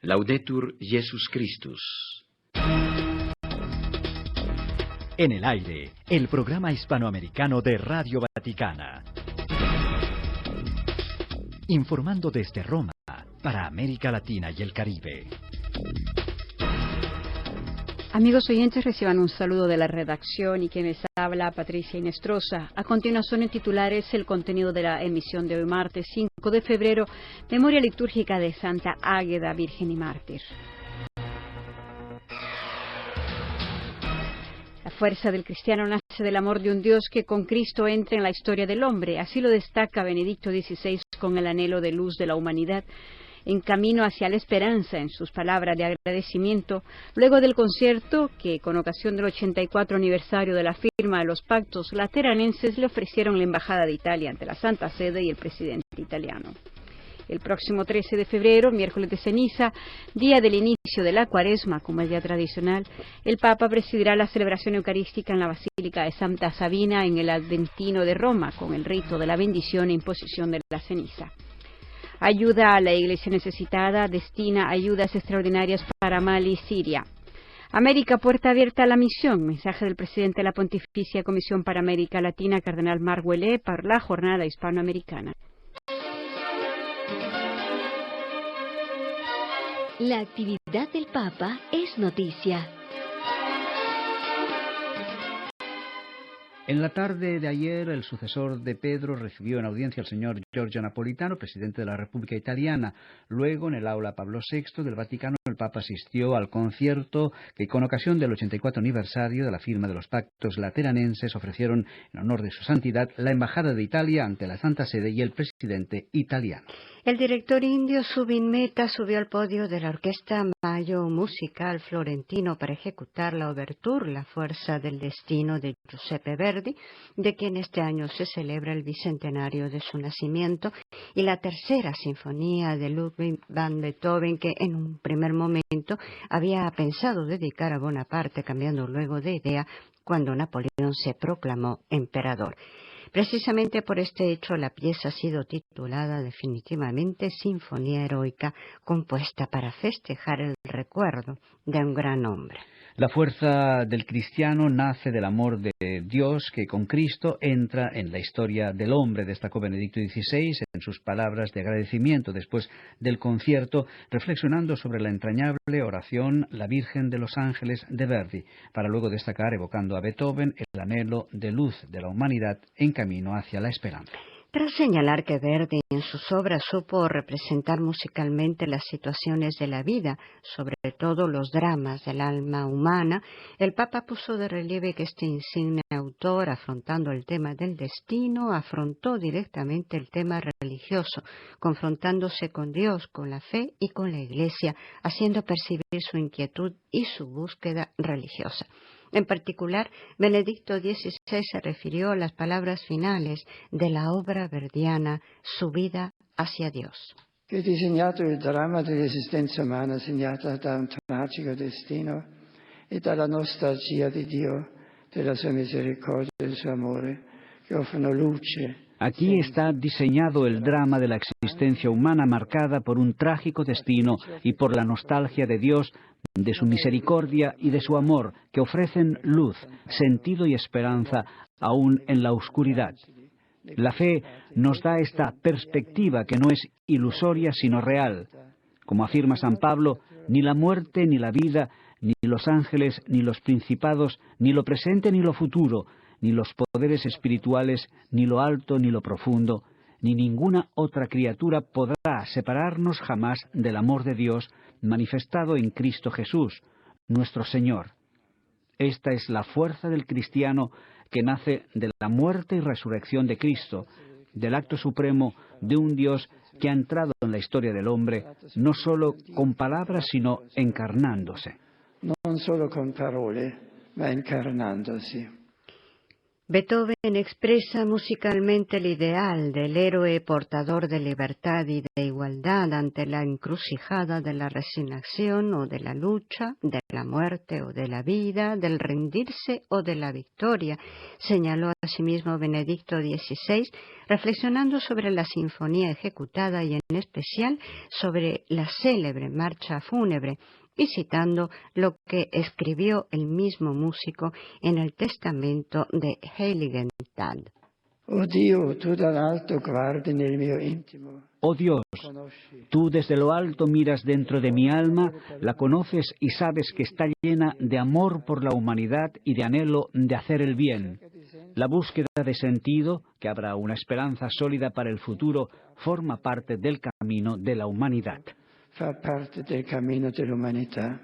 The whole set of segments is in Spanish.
Laudetur Jesus Christus. En el aire, el programa hispanoamericano de Radio Vaticana. Informando desde Roma para América Latina y el Caribe. Amigos oyentes, reciban un saludo de la redacción y quien les habla, Patricia Inestrosa. A continuación, en titulares, el contenido de la emisión de hoy, martes 5 de febrero, memoria litúrgica de Santa Águeda, Virgen y Mártir. La fuerza del cristiano nace del amor de un Dios que con Cristo entra en la historia del hombre. Así lo destaca Benedicto XVI con el anhelo de luz de la humanidad, en camino hacia la esperanza, en sus palabras de agradecimiento, luego del concierto que, con ocasión del 84 aniversario de la firma de los pactos lateranenses, le ofrecieron la Embajada de Italia ante la Santa Sede y el presidente italiano. El próximo 13 de febrero, miércoles de ceniza, día del inicio de la Cuaresma, como es día tradicional, el Papa presidirá la celebración eucarística en la Basílica de Santa Sabina en el Aventino de Roma, con el rito de la bendición e imposición de la ceniza. Ayuda a la Iglesia necesitada, destina ayudas extraordinarias para Mali y Siria. América, puerta abierta a la misión. Mensaje del presidente de la Pontificia Comisión para América Latina, Cardenal Marc Ouellet, para la Jornada Hispanoamericana. La actividad del Papa es noticia. En la tarde de ayer, el sucesor de Pedro recibió en audiencia al señor Giorgio Napolitano, presidente de la República Italiana. Luego, en el aula Pablo VI del Vaticano, el Papa asistió al concierto que, con ocasión del 84 aniversario de la firma de los pactos lateranenses, ofrecieron en honor de su santidad la Embajada de Italia ante la Santa Sede y el presidente italiano. El director indio Zubin Mehta subió al podio de la Orquesta Mayo Musical Florentino para ejecutar la obertura La Fuerza del Destino de Giuseppe Verdi, de quien este año se celebra el bicentenario de su nacimiento, y la tercera sinfonía de Ludwig van Beethoven, que en un primer momento había pensado dedicar a Bonaparte, cambiando luego de idea cuando Napoleón se proclamó emperador. Precisamente por este hecho, la pieza ha sido titulada definitivamente Sinfonía Heroica, compuesta para festejar el recuerdo de un gran hombre. La fuerza del cristiano nace del amor de Dios que con Cristo entra en la historia del hombre, destacó Benedicto XVI en sus palabras de agradecimiento después del concierto, reflexionando sobre la entrañable oración La Virgen de los Ángeles de Verdi, para luego destacar, evocando a Beethoven, el anhelo de luz de la humanidad en camino hacia la esperanza. Tras señalar que Verdi en sus obras supo representar musicalmente las situaciones de la vida, sobre todo los dramas del alma humana, el Papa puso de relieve que este insigne autor, afrontando el tema del destino, afrontó directamente el tema religioso, confrontándose con Dios, con la fe y con la Iglesia, haciendo percibir su inquietud y su búsqueda religiosa. En particular, Benedicto XVI se refirió a las palabras finales de la obra verdiana, su vida hacia Dios. Che ha disegnato il dramma dell'esistenza umana segnata da un tragico destino e dalla nostalgia di Dio, della sua misericordia e del suo amore, che offrono luce. Aquí está diseñado el drama de la existencia humana marcada por un trágico destino y por la nostalgia de Dios, de su misericordia y de su amor, que ofrecen luz, sentido y esperanza aún en la oscuridad. La fe nos da esta perspectiva que no es ilusoria sino real. Como afirma San Pablo, ni la muerte ni la vida, ni los ángeles, ni los principados, ni lo presente ni lo futuro, ni los poderes espirituales, ni lo alto ni lo profundo, ni ninguna otra criatura podrá separarnos jamás del amor de Dios manifestado en Cristo Jesús, nuestro Señor. Esta es la fuerza del cristiano que nace de la muerte y resurrección de Cristo, del acto supremo de un Dios que ha entrado en la historia del hombre, no solo con palabras, sino encarnándose. Non solo con parole, ma incarnandosi. Beethoven expresa musicalmente el ideal del héroe portador de libertad y de igualdad ante la encrucijada de la resignación o de la lucha, de la muerte o de la vida, del rendirse o de la victoria, señaló asimismo Benedicto XVI, reflexionando sobre la sinfonía ejecutada y en especial sobre la célebre marcha fúnebre, y citando lo que escribió el mismo músico en el testamento de Heiligenthal. Oh Dio, tu dall'alto guardi nel mio intimo. Oh Dios, tú desde lo alto miras dentro de mi alma, la conoces y sabes que está llena de amor por la humanidad y de anhelo de hacer el bien. La búsqueda de sentido, que abra una esperanza sólida para el futuro, forma parte del camino de la humanidad. Fa parte del camino dell'umanità.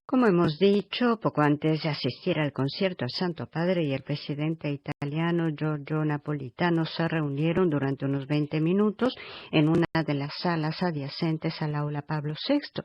Como hemos dicho, poco antes de asistir al concierto, el Santo Padre y el presidente italiano Giorgio Napolitano se reunieron durante unos 20 minutos en una de las salas adyacentes al aula Pablo VI.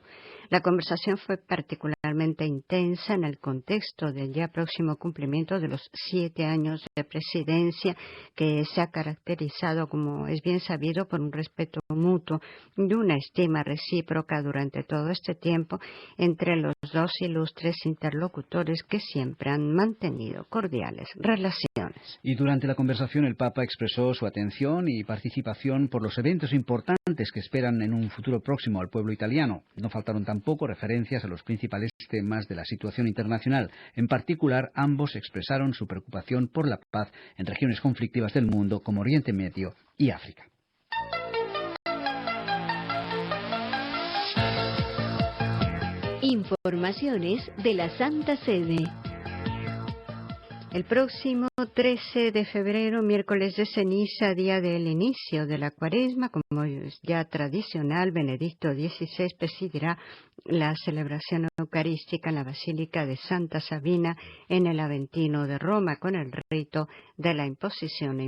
La conversación fue particularmente intensa en el contexto del ya próximo cumplimiento de los 7 años de presidencia, que se ha caracterizado, como es bien sabido, por un respeto mutuo y una estima recíproca durante todo este tiempo entre los dos ilustres interlocutores que siempre han mantenido cordiales relaciones. Y durante la conversación el Papa expresó su atención y participación por los eventos importantes que esperan en un futuro próximo al pueblo italiano. No faltaron tampoco referencias a los principales temas de la situación internacional. En particular, ambos expresaron su preocupación por la paz en regiones conflictivas del mundo como Oriente Medio y África. Informaciones de la Santa Sede. El próximo 13 de febrero, miércoles de ceniza, día del inicio de la Cuaresma, como es ya tradicional, Benedicto XVI presidirá la celebración eucarística en la Basílica de Santa Sabina en el Aventino de Roma, con el rito de la imposición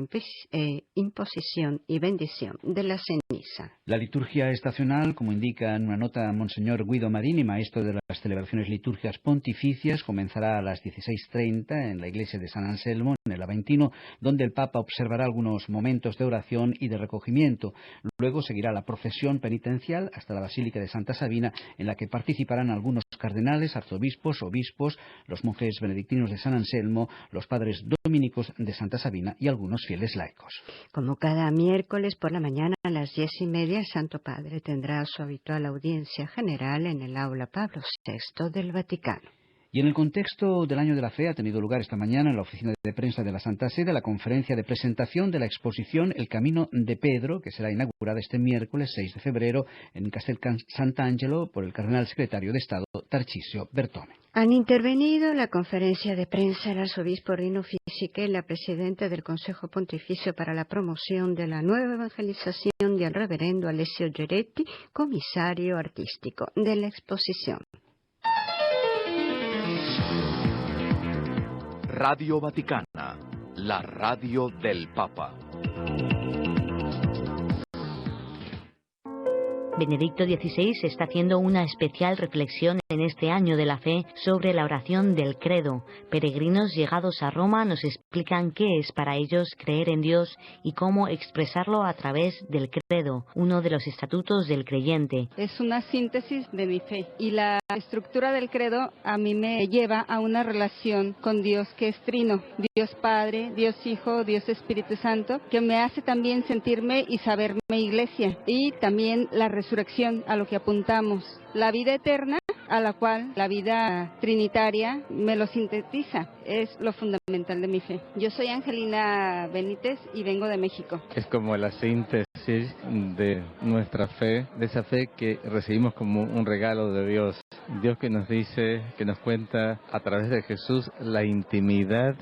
y bendición de la ceniza. La liturgia estacional, como indica en una nota Monseñor Guido Marini, maestro de las celebraciones litúrgicas pontificias, comenzará a las 16:30 en la iglesia de San Anselmo, en el Aventino, donde el Papa observará algunos momentos de oración y de recogimiento. Luego seguirá la procesión penitencial hasta la Basílica de Santa Sabina, en la que participarán algunos cardenales, arzobispos, obispos, los monjes benedictinos de San Anselmo, los padres dominicos de Santa Sabina y algunos fieles laicos. Como cada miércoles por la mañana a las 10:30, el Santo Padre tendrá su habitual audiencia general en el aula Pablo VI del Vaticano. Y en el contexto del Año de la Fe ha tenido lugar esta mañana en la oficina de prensa de la Santa Sede la conferencia de presentación de la exposición El Camino de Pedro, que será inaugurada este miércoles 6 de febrero en Castel Sant'Angelo por el cardenal secretario de Estado Tarcisio Bertone. Han intervenido en la conferencia de prensa el arzobispo Rino Fisichella, la presidenta del Consejo Pontificio para la Promoción de la Nueva Evangelización, y el reverendo Alessio Geretti, comisario artístico de la exposición. Radio Vaticana, la radio del Papa. Benedicto XVI está haciendo una especial reflexión en este año de la fe sobre la oración del credo. Peregrinos llegados a Roma nos explican qué es para ellos creer en Dios y cómo expresarlo a través del credo, uno de los estatutos del creyente. Es una síntesis de mi fe y la estructura del credo a mí me lleva a una relación con Dios que es trino, Dios Padre, Dios Hijo, Dios Espíritu Santo, que me hace también sentirme y saberme iglesia, y también la resurrección a lo que apuntamos, la vida eterna a la cual la vida trinitaria me lo sintetiza, es lo fundamental de mi fe. Yo soy Angelina Benítez y vengo de México. Es como la síntesis de nuestra fe, de esa fe que recibimos como un regalo de Dios. Dios que nos dice, que nos cuenta a través de Jesús la intimidad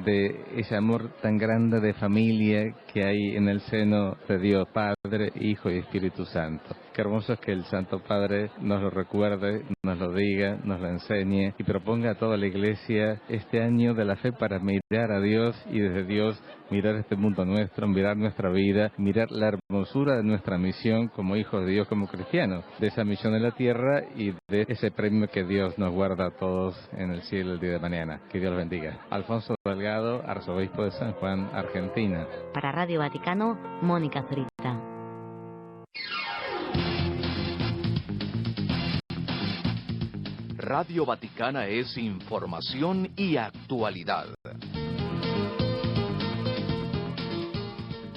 de ese amor tan grande de familia que hay en el seno de Dios, Padre, Hijo y Espíritu Santo. Qué hermoso es que el Santo Padre nos lo recuerde, nos lo diga, nos lo enseñe y proponga a toda la Iglesia este año de la fe para mirar a Dios y desde Dios mirar este mundo nuestro, mirar nuestra vida, mirar la hermosura de nuestra misión como hijos de Dios, como cristianos, de esa misión en la tierra y de ese premio que Dios nos guarda a todos en el cielo el día de mañana. Que Dios los bendiga. Alfonso Delgado, arzobispo de San Juan, Argentina. Para Radio Vaticano, Mónica Zurita. Radio Vaticana es información y actualidad.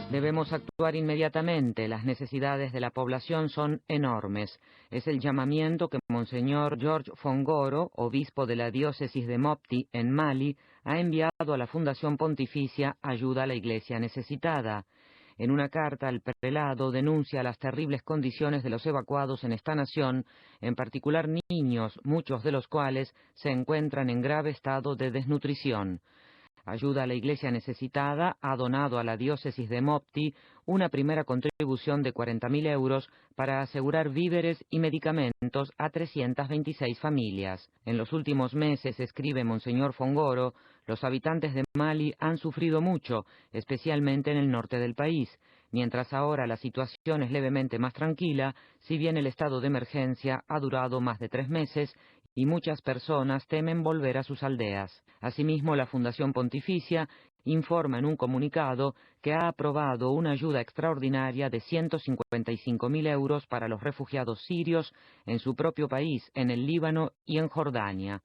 Debemos actuar inmediatamente. Las necesidades de la población son enormes. Es el llamamiento que Monseñor George Fongoro, obispo de la diócesis de Mopti, en Mali, ha enviado a la Fundación Pontificia Ayuda a la Iglesia Necesitada. En una carta, el prelado denuncia las terribles condiciones de los evacuados en esta nación, en particular niños, muchos de los cuales se encuentran en grave estado de desnutrición. Ayuda a la Iglesia Necesitada ha donado a la diócesis de Mopti una primera contribución de 40.000 euros para asegurar víveres y medicamentos a 326 familias. En los últimos meses, escribe Monseñor Fongoro, los habitantes de Mali han sufrido mucho, especialmente en el norte del país, mientras ahora la situación es levemente más tranquila, si bien el estado de emergencia ha durado más de 3 meses y muchas personas temen volver a sus aldeas. Asimismo, la Fundación Pontificia informa en un comunicado que ha aprobado una ayuda extraordinaria de 155.000 euros para los refugiados sirios en su propio país, en el Líbano y en Jordania.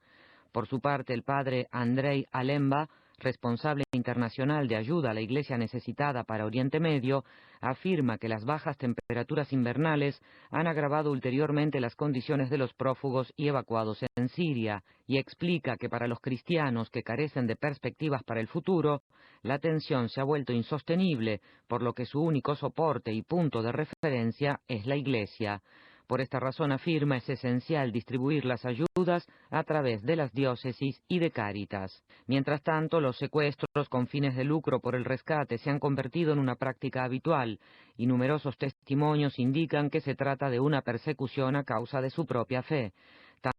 Por su parte, el padre Andrei Alemba, responsable internacional de ayuda a la Iglesia Necesitada para Oriente Medio, afirma que las bajas temperaturas invernales han agravado ulteriormente las condiciones de los prófugos y evacuados en Siria, y explica que para los cristianos que carecen de perspectivas para el futuro, la tensión se ha vuelto insostenible, por lo que su único soporte y punto de referencia es la Iglesia. Por esta razón, afirma, es esencial distribuir las ayudas a través de las diócesis y de Cáritas. Mientras tanto, los secuestros con fines de lucro por el rescate se han convertido en una práctica habitual y numerosos testimonios indican que se trata de una persecución a causa de su propia fe.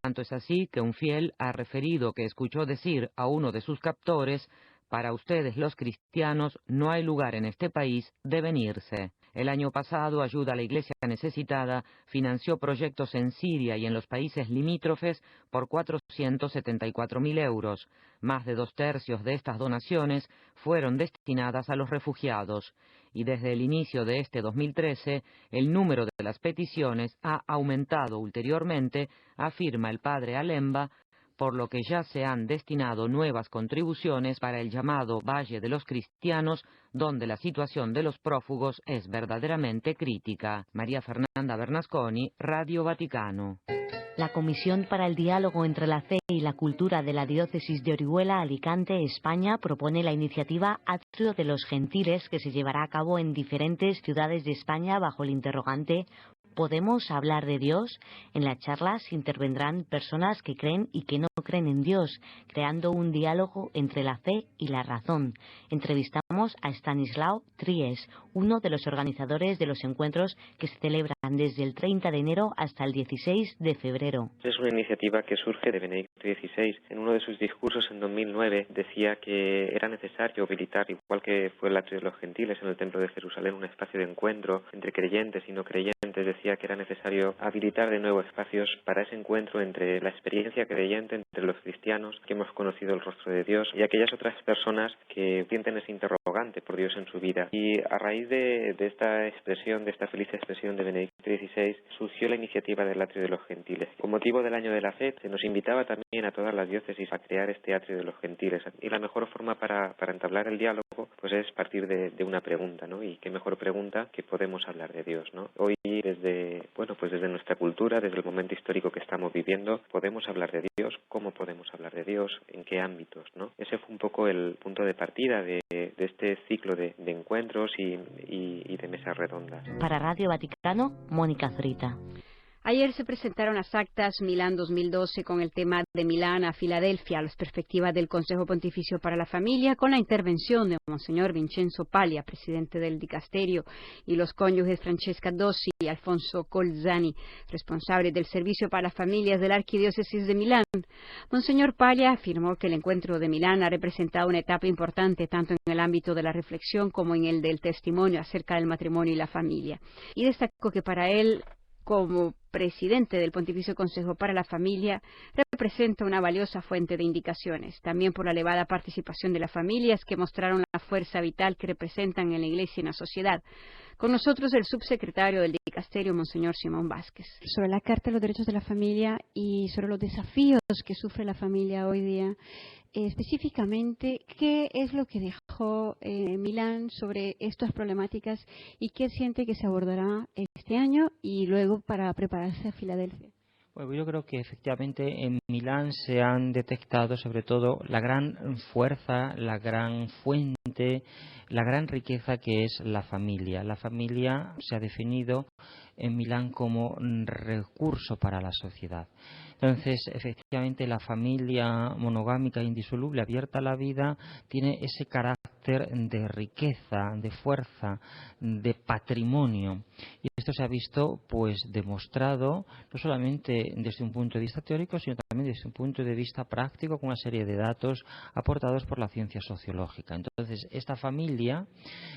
Tanto es así que un fiel ha referido que escuchó decir a uno de sus captores: «Para ustedes los cristianos no hay lugar en este país, deben irse». El año pasado, Ayuda a la Iglesia Necesitada financió proyectos en Siria y en los países limítrofes por 474.000 euros. Más de 2/3 de estas donaciones fueron destinadas a los refugiados. Y desde el inicio de este 2013, el número de las peticiones ha aumentado ulteriormente, afirma el padre Alemba, por lo que ya se han destinado nuevas contribuciones para el llamado Valle de los Cristianos, donde la situación de los prófugos es verdaderamente crítica. María Fernanda Bernasconi, Radio Vaticano. La Comisión para el Diálogo entre la Fe y la Cultura de la Diócesis de Orihuela, Alicante, España, propone la iniciativa Atrio de los Gentiles, que se llevará a cabo en diferentes ciudades de España bajo el interrogante ¿Podemos hablar de Dios? En las charlas intervendrán personas que creen y que no creen en Dios, creando un diálogo entre la fe y la razón. Entrevistamos a Stanislao Tries, uno de los organizadores de los encuentros que se celebran desde el 30 de enero hasta el 16 de febrero. Es una iniciativa que surge de Benedicto XVI. En uno de sus discursos en 2009 decía que era necesario habilitar, igual que fue el Atrio de los Gentiles en el Templo de Jerusalén, un espacio de encuentro entre creyentes y no creyentes. Decía que era necesario habilitar de nuevo espacios para ese encuentro entre la experiencia creyente, entre los cristianos que hemos conocido el rostro de Dios y aquellas otras personas que sienten ese interrogante por Dios en su vida. Y a raíz de esta expresión, de esta feliz expresión de Benedicto XVI, surgió la iniciativa del Atrio de los Gentiles. Con motivo del Año de la Fe, se nos invitaba también a todas las diócesis a crear este Atrio de los Gentiles. Y la mejor forma para entablar el diálogo pues es partir de una pregunta, ¿no? Y qué mejor pregunta que podemos hablar de Dios, ¿no? Hoy desde nuestra cultura, desde el momento histórico que estamos viviendo, podemos hablar de Dios. ¿Cómo podemos hablar de Dios? ¿En qué ámbitos, no? Ese fue un poco el punto de partida de este ciclo de encuentros y de mesas redondas. Para Radio Vaticano, Mónica Zurita. Ayer se presentaron las actas Milán 2012 con el tema de Milán a Filadelfia, las perspectivas del Consejo Pontificio para la Familia, con la intervención de Monseñor Vincenzo Paglia, presidente del dicasterio, y los cónyuges Francesca Dossi y Alfonso Colzani, responsables del Servicio para las Familias de la Arquidiócesis de Milán. Monseñor Paglia afirmó que el encuentro de Milán ha representado una etapa importante tanto en el ámbito de la reflexión como en el del testimonio acerca del matrimonio y la familia. Y destacó que para él, como presidente del Pontificio Consejo para la Familia, representa una valiosa fuente de indicaciones, también por la elevada participación de las familias que mostraron la fuerza vital que representan en la Iglesia y en la sociedad. Con nosotros el subsecretario del dicasterio, Monseñor Simón Vázquez. Sobre la Carta de los Derechos de la Familia y sobre los desafíos que sufre la familia hoy día, específicamente, ¿qué es lo que dejó Milán sobre estas problemáticas y qué siente que se abordará este año y luego para prepararse a Filadelfia? Bueno, yo creo que efectivamente en Milán se han detectado sobre todo la gran fuerza, la gran fuente, la gran riqueza que es la familia. La familia se ha definido en Milán como recurso para la sociedad. Entonces, efectivamente, la familia monogámica e indisoluble, abierta a la vida, tiene ese carácter de riqueza, de fuerza, de patrimonio. Y esto se ha visto, pues, demostrado no solamente desde un punto de vista teórico, sino también desde un punto de vista práctico, con una serie de datos aportados por la ciencia sociológica. Entonces, esta familia,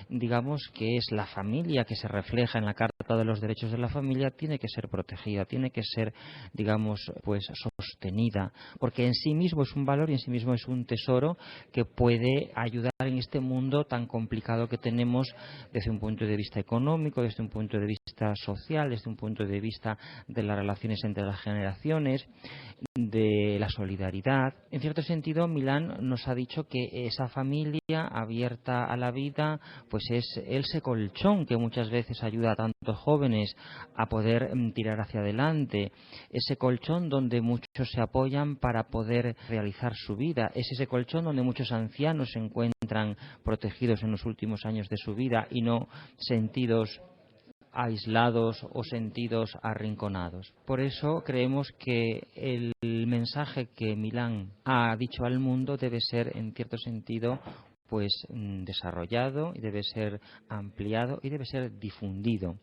digamos que es la familia que se refleja en la Carta de los Derechos de la Familia, tiene que ser protegida, tiene que ser, digamos, pues sostenida, porque en sí mismo es un valor y en sí mismo es un tesoro que puede ayudar en este mundo tan complicado que tenemos desde un punto de vista económico, desde un punto de vista social, desde un punto de vista de las relaciones entre las generaciones, de la solidaridad. En cierto sentido, Milán nos ha dicho que esa familia abierta a la vida pues es ese colchón que muchas veces ayuda a tantos jóvenes a poder tirar hacia adelante, ese colchón donde muchos se apoyan para poder realizar su vida, es ese colchón donde muchos ancianos se encuentran protegidos en los últimos años de su vida y no sentidos aislados o sentidos arrinconados. Por eso creemos que el mensaje que Milán ha dicho al mundo debe ser, en cierto sentido, pues desarrollado y debe ser ampliado y debe ser difundido.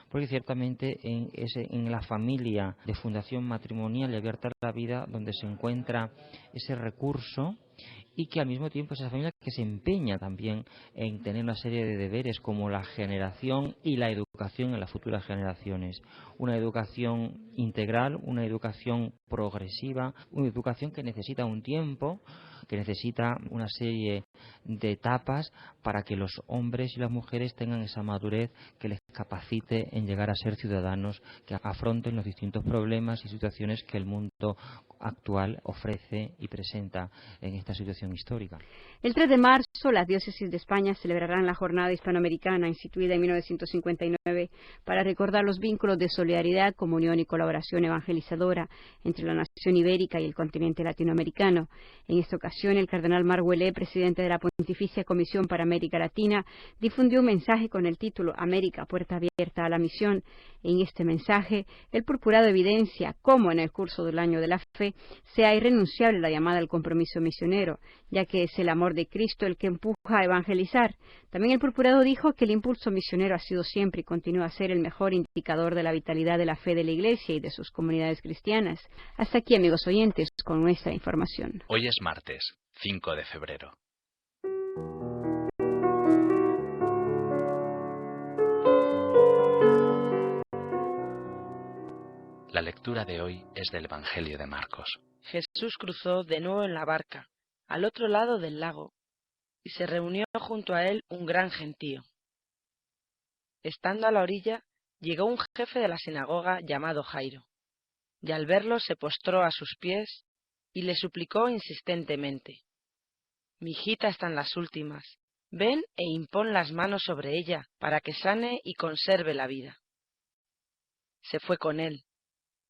Porque ciertamente en la familia de fundación matrimonial y abierta a la vida donde se encuentra ese recurso y que al mismo tiempo es esa familia que se empeña también en tener una serie de deberes como la generación y la educación en las futuras generaciones. Una educación integral, una educación progresiva, una educación que necesita un tiempo, que necesita una serie de etapas para que los hombres y las mujeres tengan esa madurez que les capacite en llegar a ser ciudadanos que afronten los distintos problemas y situaciones que el mundo actual ofrece y presenta en esta situación histórica. El 3 de marzo, las diócesis de España celebrarán la Jornada Hispanoamericana, instituida en 1959, para recordar los vínculos de solidaridad, comunión y colaboración evangelizadora entre la nación ibérica y el continente latinoamericano. En esta ocasión, el cardenal Marc Ouellet, presidente de la Pontificia Comisión para América Latina, difundió un mensaje con el título América, puerta abierta a la misión. En este mensaje, el purpurado evidencia cómo en el curso del año de la fe sea irrenunciable la llamada al compromiso misionero, ya que es el amor de Cristo el que empuja a evangelizar. También el purpurado dijo que el impulso misionero ha sido siempre y continúa a ser el mejor indicador de la vitalidad de la fe de la Iglesia y de sus comunidades cristianas. Hasta aquí, amigos oyentes, con nuestra información. Hoy es martes, 5 de febrero. La lectura de hoy es del Evangelio de Marcos. Jesús cruzó de nuevo en la barca, al otro lado del lago, y se reunió junto a él un gran gentío. Estando a la orilla, llegó un jefe de la sinagoga llamado Jairo, y al verlo se postró a sus pies y le suplicó insistentemente: «Mi hijita está en las últimas, ven e impón las manos sobre ella para que sane y conserve la vida». Se fue con él.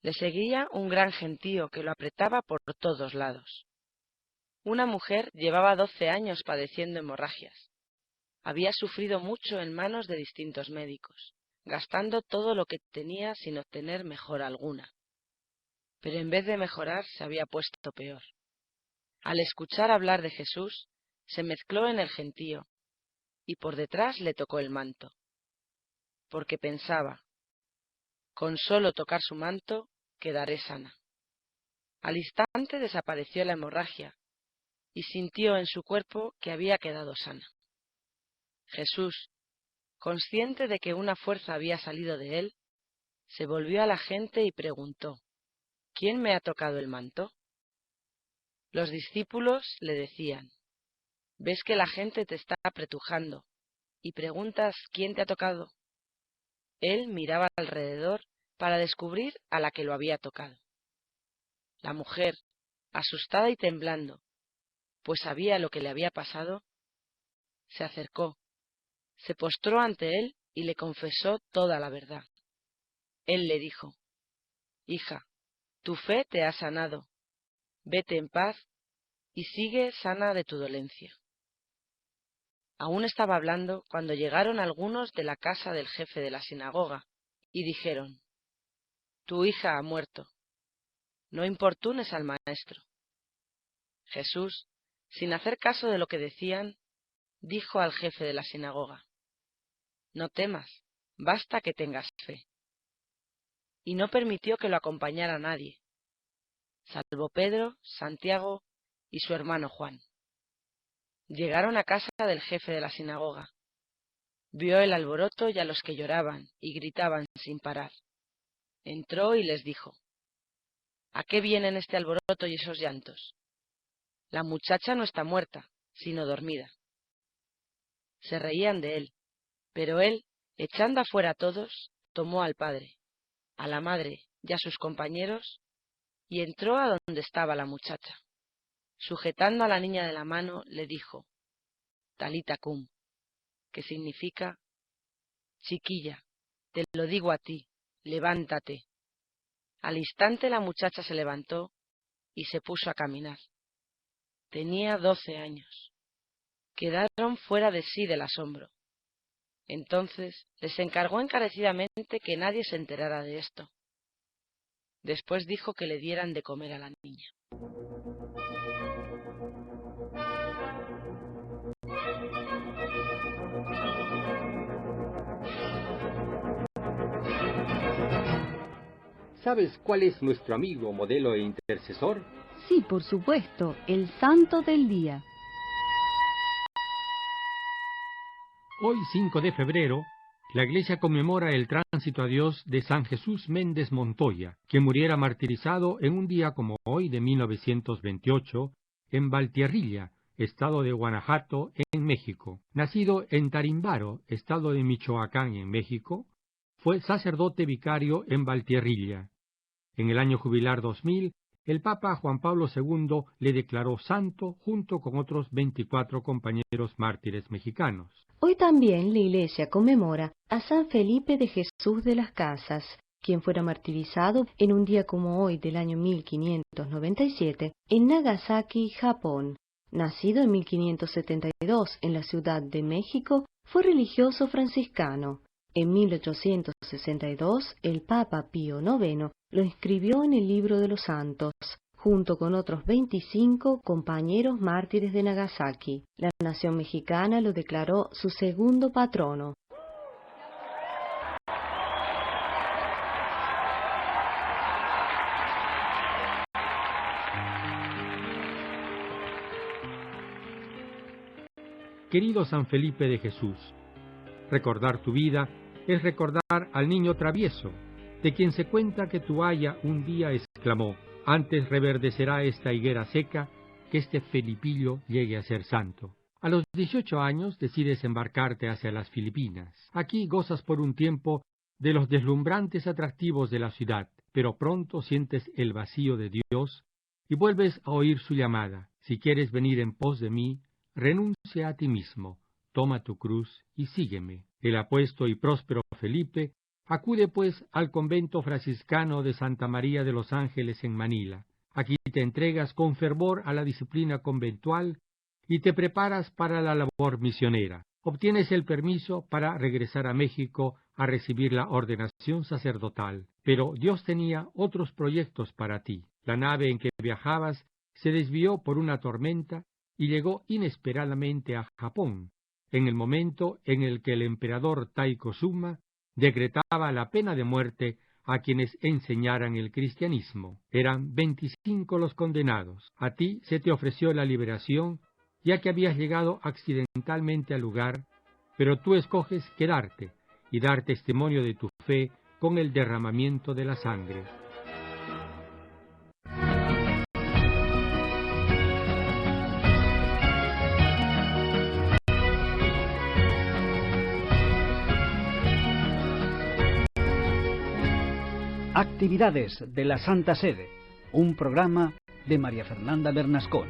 Le seguía un gran gentío que lo apretaba por todos lados. Una mujer llevaba 12 años padeciendo hemorragias. Había sufrido mucho en manos de distintos médicos, gastando todo lo que tenía sin obtener mejora alguna. Pero en vez de mejorar, se había puesto peor. Al escuchar hablar de Jesús, se mezcló en el gentío, y por detrás le tocó el manto, porque pensaba, con solo tocar su manto, quedaré sana. Al instante desapareció la hemorragia, y sintió en su cuerpo que había quedado sana. Jesús, consciente de que una fuerza había salido de él, se volvió a la gente y preguntó, ¿quién me ha tocado el manto? Los discípulos le decían, ¿ves que la gente te está apretujando y preguntas quién te ha tocado? Él miraba alrededor para descubrir a la que lo había tocado. La mujer, asustada y temblando, pues sabía lo que le había pasado, se acercó, se postró ante él y le confesó toda la verdad. Él le dijo, hija, tu fe te ha sanado, vete en paz y sigue sana de tu dolencia. Aún estaba hablando cuando llegaron algunos de la casa del jefe de la sinagoga y dijeron, tu hija ha muerto, no importunes al maestro. Jesús, sin hacer caso de lo que decían, dijo al jefe de la sinagoga, no temas, basta que tengas fe. Y no permitió que lo acompañara nadie, salvo Pedro, Santiago y su hermano Juan. Llegaron a casa del jefe de la sinagoga. Vio el alboroto y a los que lloraban y gritaban sin parar. Entró y les dijo, ¿a qué vienen este alboroto y esos llantos? La muchacha no está muerta, sino dormida. Se reían de él, pero él, echando afuera a todos, tomó al padre, a la madre y a sus compañeros, y entró a donde estaba la muchacha. Sujetando a la niña de la mano, le dijo, Talita cum, que significa, chiquilla, te lo digo a ti, levántate. Al instante la muchacha se levantó y se puso a caminar. Tenía 12 años. Quedaron fuera de sí del asombro. Entonces les encargó encarecidamente que nadie se enterara de esto. Después dijo que le dieran de comer a la niña. ¿Sabes cuál es nuestro amigo, modelo e intercesor? Sí, por supuesto, el santo del día. Hoy, 5 de febrero, la Iglesia conmemora el tránsito a Dios de San Jesús Méndez Montoya, que muriera martirizado en un día como hoy de 1928 en Valtierrilla, estado de Guanajuato, en México. Nacido en Tarimbaro, estado de Michoacán, en México, fue sacerdote vicario en Valtierrilla. En el año jubilar 2000, el Papa Juan Pablo II le declaró santo junto con otros 24 compañeros mártires mexicanos. Hoy también la Iglesia conmemora a San Felipe de Jesús de las Casas, quien fuera martirizado en un día como hoy del año 1597 en Nagasaki, Japón. Nacido en 1572 en la Ciudad de México, fue religioso franciscano. En 1862, el Papa Pío IX lo inscribió en el Libro de los Santos, junto con otros 25 compañeros mártires de Nagasaki. La nación mexicana lo declaró su segundo patrono. Querido San Felipe de Jesús, recordar tu vida es recordar al niño travieso, de quien se cuenta que tu aya un día exclamó, antes reverdecerá esta higuera seca, que este Felipillo llegue a ser santo. A los 18 años decides embarcarte hacia las Filipinas. Aquí gozas por un tiempo de los deslumbrantes atractivos de la ciudad, pero pronto sientes el vacío de Dios y vuelves a oír su llamada. Si quieres venir en pos de mí, renuncia a ti mismo, toma tu cruz y sígueme. El apuesto y próspero Felipe acude pues al convento franciscano de Santa María de los Ángeles en Manila. Aquí te entregas con fervor a la disciplina conventual y te preparas para la labor misionera. Obtienes el permiso para regresar a México a recibir la ordenación sacerdotal. Pero Dios tenía otros proyectos para ti. La nave en que viajabas se desvió por una tormenta y llegó inesperadamente a Japón, en el momento en el que el emperador Taiko-Suma decretaba la pena de muerte a quienes enseñaran el cristianismo. Eran 25 los condenados. A ti se te ofreció la liberación, ya que habías llegado accidentalmente al lugar, pero tú escoges quedarte y dar testimonio de tu fe con el derramamiento de la sangre. Actividades de la Santa Sede, un programa de María Fernanda Bernascón.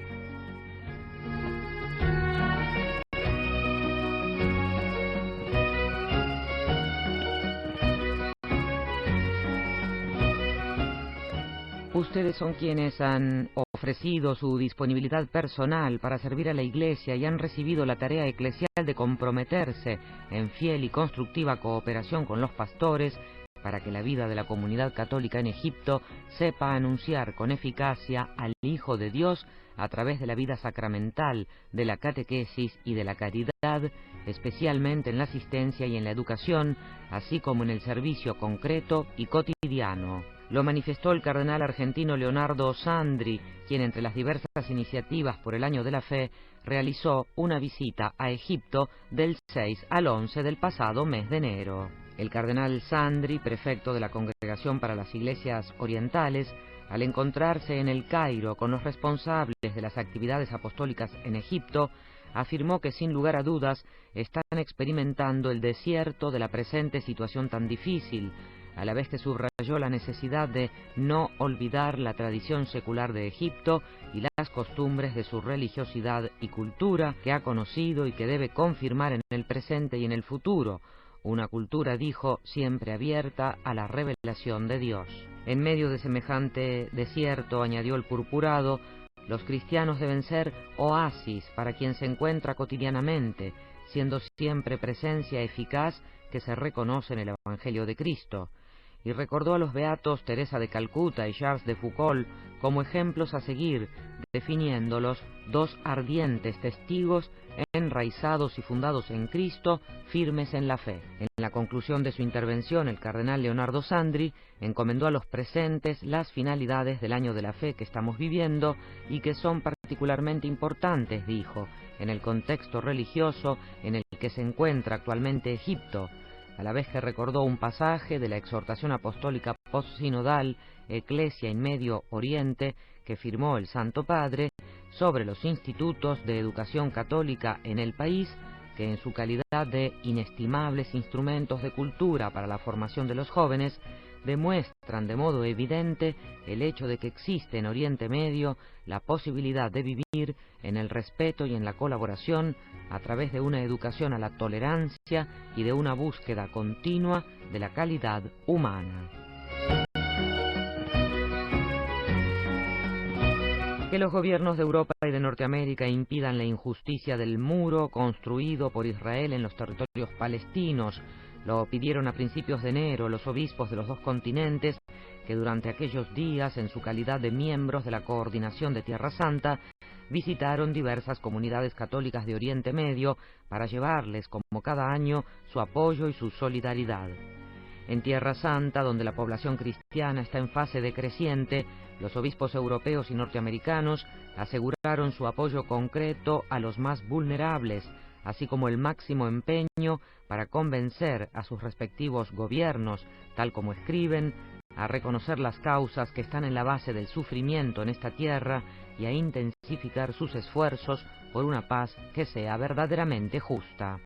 Ustedes son quienes han ofrecido su disponibilidad personal para servir a la Iglesia y han recibido la tarea eclesial de comprometerse en fiel y constructiva cooperación con los pastores para que la vida de la comunidad católica en Egipto sepa anunciar con eficacia al Hijo de Dios a través de la vida sacramental, de la catequesis y de la caridad, especialmente en la asistencia y en la educación, así como en el servicio concreto y cotidiano. Lo manifestó el cardenal argentino Leonardo Sandri, quien entre las diversas iniciativas por el Año de la Fe realizó una visita a Egipto del 6 al 11 del pasado mes de enero. El cardenal Sandri, prefecto de la Congregación para las Iglesias Orientales, al encontrarse en el Cairo con los responsables de las actividades apostólicas en Egipto, afirmó que sin lugar a dudas están experimentando el desierto de la presente situación tan difícil, a la vez que subrayó la necesidad de no olvidar la tradición secular de Egipto y las costumbres de su religiosidad y cultura que ha conocido y que debe confirmar en el presente y en el futuro. Una cultura, dijo, siempre abierta a la revelación de Dios. En medio de semejante desierto, añadió el purpurado, los cristianos deben ser oasis para quien se encuentra cotidianamente, siendo siempre presencia eficaz que se reconoce en el Evangelio de Cristo. Y recordó a los beatos Teresa de Calcuta y Charles de Foucault como ejemplos a seguir, definiéndolos dos ardientes testigos enraizados y fundados en Cristo, firmes en la fe. En la conclusión de su intervención, el cardenal Leonardo Sandri encomendó a los presentes las finalidades del Año de la Fe que estamos viviendo y que son particularmente importantes, dijo, en el contexto religioso en el que se encuentra actualmente Egipto, a la vez que recordó un pasaje de la exhortación apostólica postsinodal Ecclesia in Medio Oriente que firmó el Santo Padre sobre los institutos de educación católica en el país, que en su calidad de inestimables instrumentos de cultura para la formación de los jóvenes, demuestran de modo evidente el hecho de que existe en Oriente Medio la posibilidad de vivir en el respeto y en la colaboración a través de una educación a la tolerancia y de una búsqueda continua de la calidad humana. Que los gobiernos de Europa y de Norteamérica impidan la injusticia del muro construido por Israel en los territorios palestinos. Lo pidieron a principios de enero los obispos de los dos continentes que durante aquellos días, en su calidad de miembros de la Coordinación de Tierra Santa, visitaron diversas comunidades católicas de Oriente Medio para llevarles, como cada año, su apoyo y su solidaridad. En Tierra Santa, donde la población cristiana está en fase decreciente, los obispos europeos y norteamericanos aseguraron su apoyo concreto a los más vulnerables, así como el máximo empeño para convencer a sus respectivos gobiernos, tal como escriben, a reconocer las causas que están en la base del sufrimiento en esta tierra y a intensificar sus esfuerzos por una paz que sea verdaderamente justa.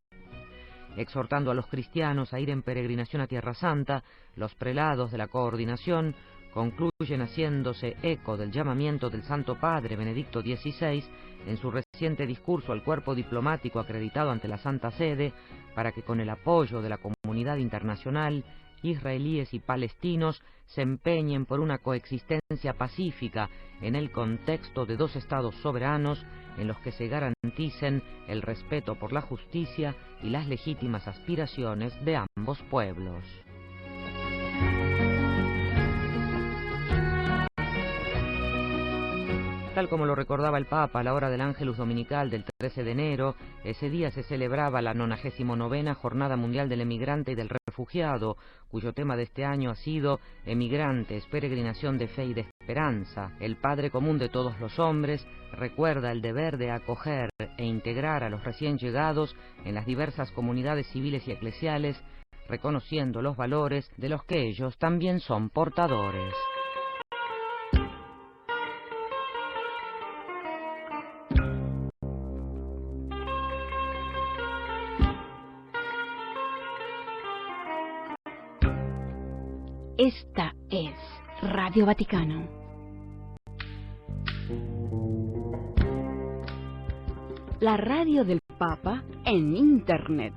Exhortando a los cristianos a ir en peregrinación a Tierra Santa, los prelados de la Coordinación concluyen haciéndose eco del llamamiento del Santo Padre Benedicto XVI en su reciente discurso al cuerpo diplomático acreditado ante la Santa Sede para que con el apoyo de la comunidad internacional israelíes y palestinos se empeñen por una coexistencia pacífica en el contexto de dos estados soberanos en los que se garanticen el respeto por la justicia y las legítimas aspiraciones de ambos pueblos. Tal como lo recordaba el Papa a la hora del Ángelus Dominical del 13 de enero, ese día se celebraba la 99ª Jornada Mundial del Emigrante y del Refugiado, cuyo tema de este año ha sido Emigrantes, peregrinación de fe y de esperanza. El Padre común de todos los hombres recuerda el deber de acoger e integrar a los recién llegados en las diversas comunidades civiles y eclesiales, reconociendo los valores de los que ellos también son portadores. Esta es Radio Vaticano. La radio del Papa en Internet.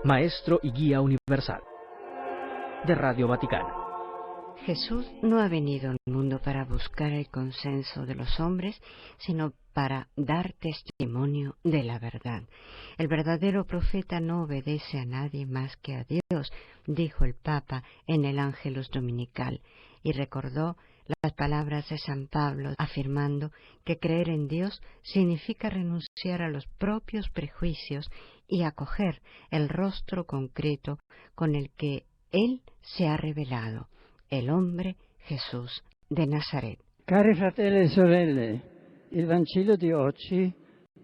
Maestro y guía universal de Radio Vaticano. Jesús no ha venido al mundo para buscar el consenso de los hombres, sino para dar testimonio de la verdad. El verdadero profeta no obedece a nadie más que a Dios, dijo el Papa en el Ángelus Dominical, y recordó las palabras de San Pablo afirmando que creer en Dios significa renunciar a los propios prejuicios y acoger el rostro concreto con el que Él se ha revelado, el hombre Jesús de Nazaret. Cari fratelli e sorelle, il Vangelo di oggi,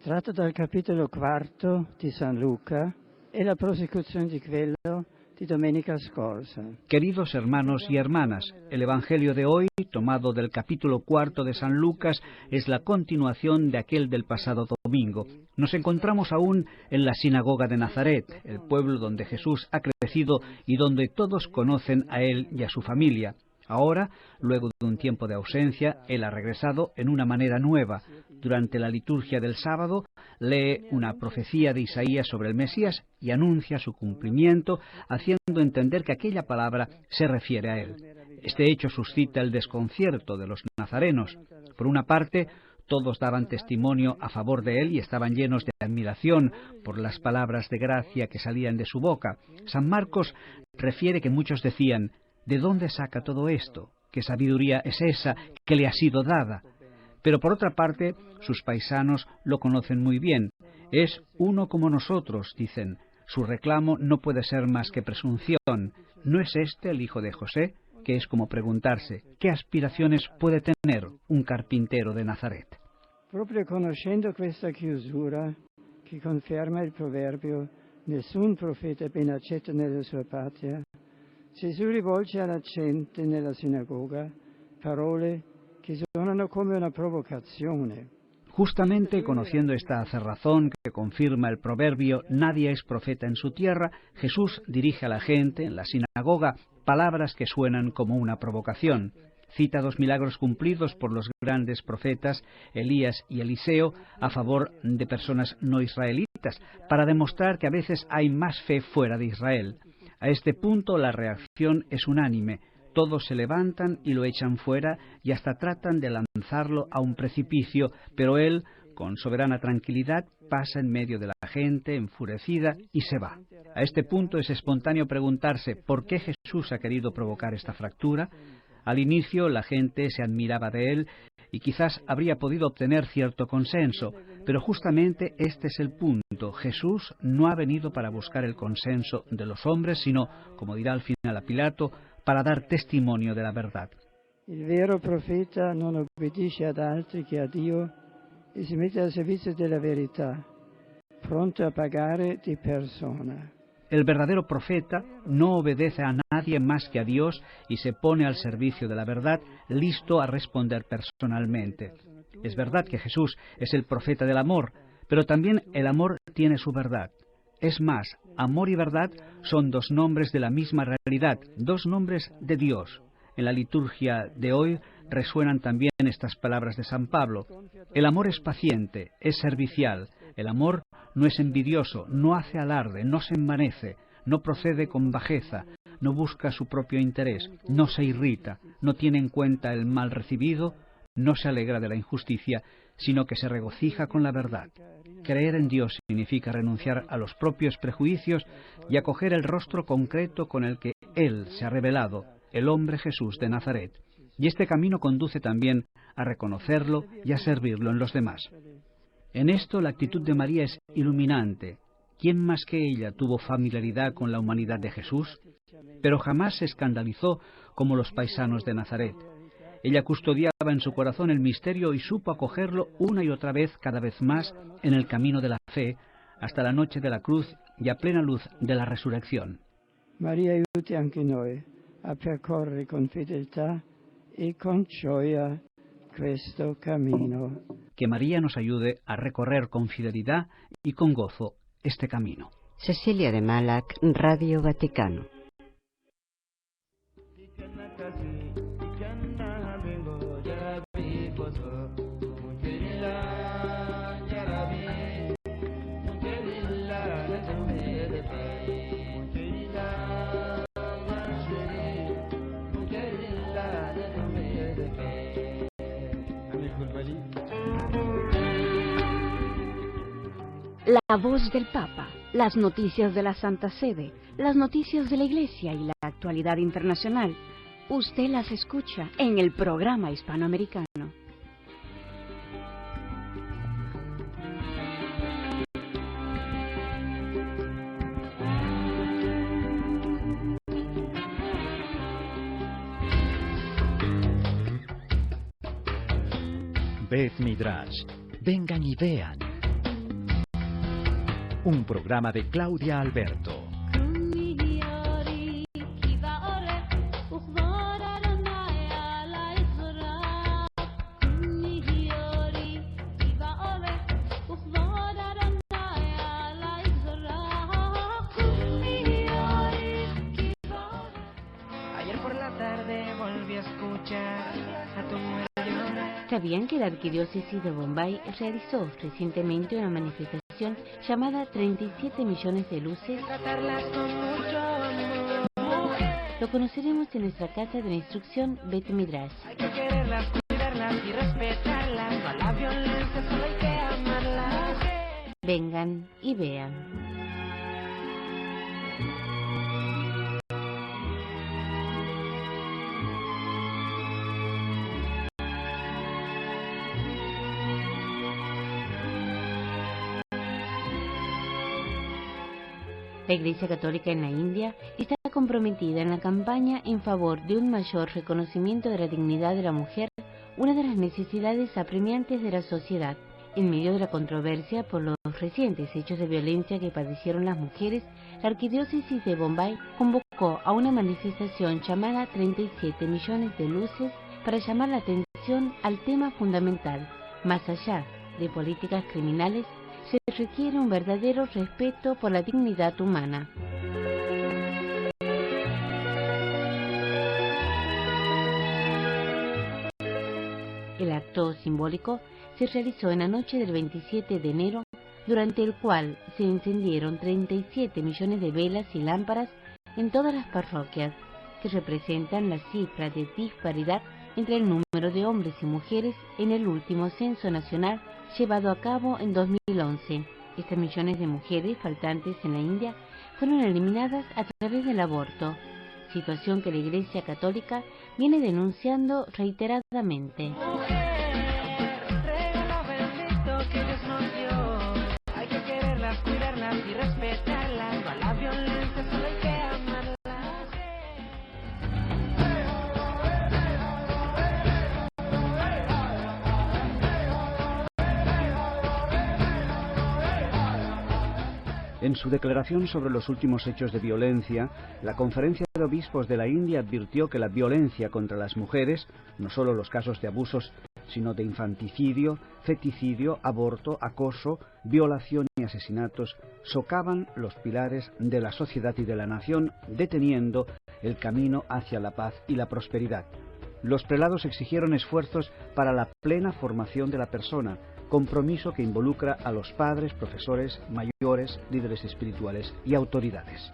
tratto dal capitolo 4 di San Luca, è la prosecuzione di quello di domenica scorsa. Queridos hermanos y hermanas, el Evangelio de hoy, tomado del capítulo 4 de San Lucas, es la continuación de aquel del pasado domingo. Nos encontramos aún en la sinagoga de Nazaret, el pueblo donde Jesús ha crecido y donde todos conocen a él y a su familia. Ahora, luego de un tiempo de ausencia, él ha regresado en una manera nueva. Durante la liturgia del sábado, lee una profecía de Isaías sobre el Mesías y anuncia su cumplimiento, haciendo entender que aquella palabra se refiere a él. Este hecho suscita el desconcierto de los nazarenos. Por una parte, todos daban testimonio a favor de él y estaban llenos de admiración por las palabras de gracia que salían de su boca. San Marcos refiere que muchos decían: ¿de dónde saca todo esto? ¿Qué sabiduría es esa que le ha sido dada? Pero por otra parte, sus paisanos lo conocen muy bien. Es uno como nosotros, dicen. Su reclamo no puede ser más que presunción. ¿No es este el hijo de José? Que es como preguntarse, ¿qué aspiraciones puede tener un carpintero de Nazaret? Proprio conoscendo questa chiusura, che conferma il proverbio «Nessun profeta ben accetto nella sua patria», Gesù rivolge alla gente nella sinagoga parole che suonano come una provocazione. Justamente conociendo esta cerrazón que confirma el proverbio «Nadie es profeta en su tierra», Jesús dirige a la gente en la sinagoga palabras que suenan como una provocación. Cita dos milagros cumplidos por los grandes profetas Elías y Eliseo a favor de personas no israelitas, para demostrar que a veces hay más fe fuera de Israel. A este punto la reacción es unánime. Todos se levantan y lo echan fuera y hasta tratan de lanzarlo a un precipicio, pero él, con soberana tranquilidad, pasa en medio de la gente enfurecida y se va. A este punto es espontáneo preguntarse ¿por qué Jesús ha querido provocar esta fractura? Al inicio la gente se admiraba de él y quizás habría podido obtener cierto consenso, pero justamente este es el punto. Jesús no ha venido para buscar el consenso de los hombres, sino, como dirá al final a Pilato, para dar testimonio de la verdad. Il vero profeta non obbedisce ad altri che a Dio e si mette al servizio della verità, pronto a pagare di persona. El verdadero profeta no obedece a nadie más que a Dios y se pone al servicio de la verdad, listo a responder personalmente. Es verdad que Jesús es el profeta del amor, Pero también el amor tiene su verdad. Es más, amor y verdad son dos nombres de la misma realidad, dos nombres de Dios. En la liturgia de hoy resuenan también estas palabras de San Pablo. El amor es paciente, es servicial. El amor no es envidioso, no hace alarde, no se envanece, no procede con bajeza, no busca su propio interés, no se irrita, no tiene en cuenta el mal recibido, no se alegra de la injusticia, sino que se regocija con la verdad. Creer en Dios significa renunciar a los propios prejuicios y acoger el rostro concreto con el que Él se ha revelado, el hombre Jesús de Nazaret. Y este camino conduce también a reconocerlo y a servirlo en los demás. En esto la actitud de María es iluminante. ¿Quién más que ella tuvo familiaridad con la humanidad de Jesús? Pero jamás se escandalizó como los paisanos de Nazaret. Ella custodiaba en su corazón el misterio y supo acogerlo una y otra vez, cada vez más, en el camino de la fe, hasta la noche de la cruz y a plena luz de la resurrección. Maria aiuti anche noi a percorrere con fedeltà e con gioia questo cammino. Que María nos ayude a recorrer con fidelidad y con gozo este camino. Cecilia de Malac, Radio Vaticano. La voz del Papa, las noticias de la Santa Sede, las noticias de la Iglesia y la actualidad internacional. Usted las escucha en el programa hispanoamericano. Bet Midrash. Vengan y vean. Un programa de Claudia Alberto. Ayer por la tarde volví a escuchar a tu mujer llorar. ¿Sabían que la Arquidiócesis de Bombay realizó recientemente una manifestación llamada 37 millones de luces? Tratarlas con mucho amor. Lo conoceremos en nuestra casa de la instrucción Bet Midrash. Hay que quererlas, cuidarlas y respetarlas. No a la violencia, solo hay que amarlas. Vengan y vean. La Iglesia Católica en la India está comprometida en la campaña en favor de un mayor reconocimiento de la dignidad de la mujer, una de las necesidades apremiantes de la sociedad. En medio de la controversia por los recientes hechos de violencia que padecieron las mujeres, la Arquidiócesis de Bombay convocó a una manifestación llamada 37 millones de luces para llamar la atención al tema fundamental. Más allá de políticas criminales, se requiere un verdadero respeto por la dignidad humana. El acto simbólico se realizó en la noche del 27 de enero, durante el cual se encendieron 37 millones de velas y lámparas en todas las parroquias, que representan la cifra de disparidad entre el número de hombres y mujeres en el último censo nacional llevado a cabo en 2011. Estas millones de mujeres faltantes en la India fueron eliminadas a través del aborto, situación que la Iglesia Católica viene denunciando reiteradamente. Regalo bendito que Dios nos dio. Hay que quererlas, cuidarlas y respetarlas. No a la violencia, solo hay que amarlas. En su declaración sobre los últimos hechos de violencia, la Conferencia de Obispos de la India advirtió que la violencia contra las mujeres, no solo los casos de abusos sino de infanticidio, feticidio, aborto, acoso, violación y asesinatos, socavan los pilares de la sociedad y de la nación, deteniendo el camino hacia la paz y la prosperidad. Los prelados exigieron esfuerzos para la plena formación de la persona, compromiso que involucra a los padres, profesores, mayores, líderes espirituales y autoridades.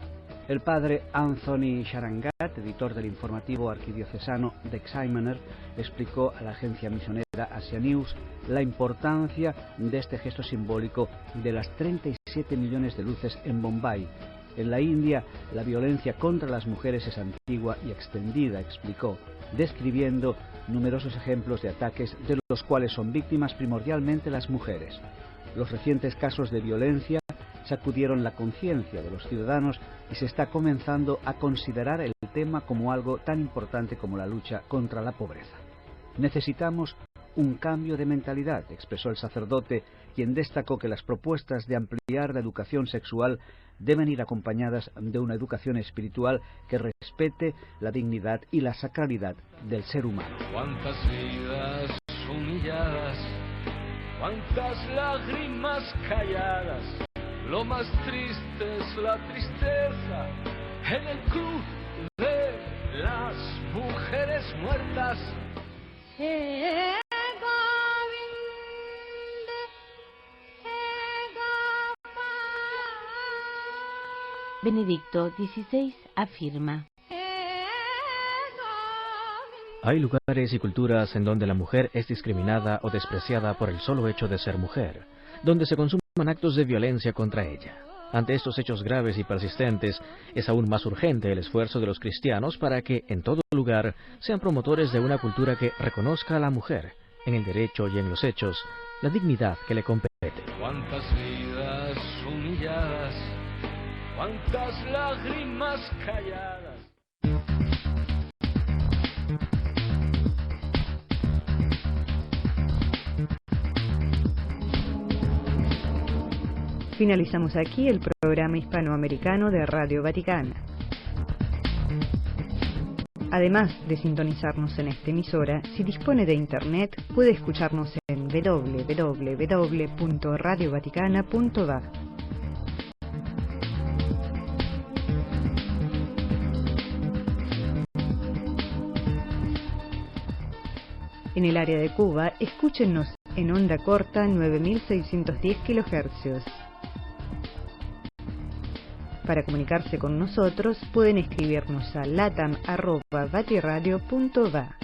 El padre Anthony Sharangat, editor del informativo arquidiocesano de Examiner, explicó a la agencia misionera Asia News la importancia de este gesto simbólico de las 37 millones de luces en Bombay. En la India, la violencia contra las mujeres es antigua y extendida, explicó, describiendo numerosos ejemplos de ataques de los cuales son víctimas primordialmente las mujeres. Los recientes casos de violencia sacudieron la conciencia de los ciudadanos y se está comenzando a considerar el tema como algo tan importante como la lucha contra la pobreza. Necesitamos un cambio de mentalidad, expresó el sacerdote, quien destacó que las propuestas de ampliar la educación sexual deben ir acompañadas de una educación espiritual que respete la dignidad y la sacralidad del ser humano. Cuántas vidas humilladas, cuántas lágrimas calladas, lo más triste es la tristeza en el club de las mujeres muertas. Benedicto XVI afirma: hay lugares y culturas en donde la mujer es discriminada o despreciada por el solo hecho de ser mujer, donde se consuman actos de violencia contra ella. Ante estos hechos graves y persistentes, es aún más urgente el esfuerzo de los cristianos para que, en todo lugar, sean promotores de una cultura que reconozca a la mujer, en el derecho y en los hechos, la dignidad que le compete. Cuántas vidas humilladas, cuántas lágrimas calladas. Finalizamos aquí el programa hispanoamericano de Radio Vaticana. Además de sintonizarnos en esta emisora, si dispone de internet, puede escucharnos en www.radiovaticana.va. En el área de Cuba, escúchenos en onda corta 9610 kHz. Para comunicarse con nosotros, pueden escribirnos a latam@vatiradio.va.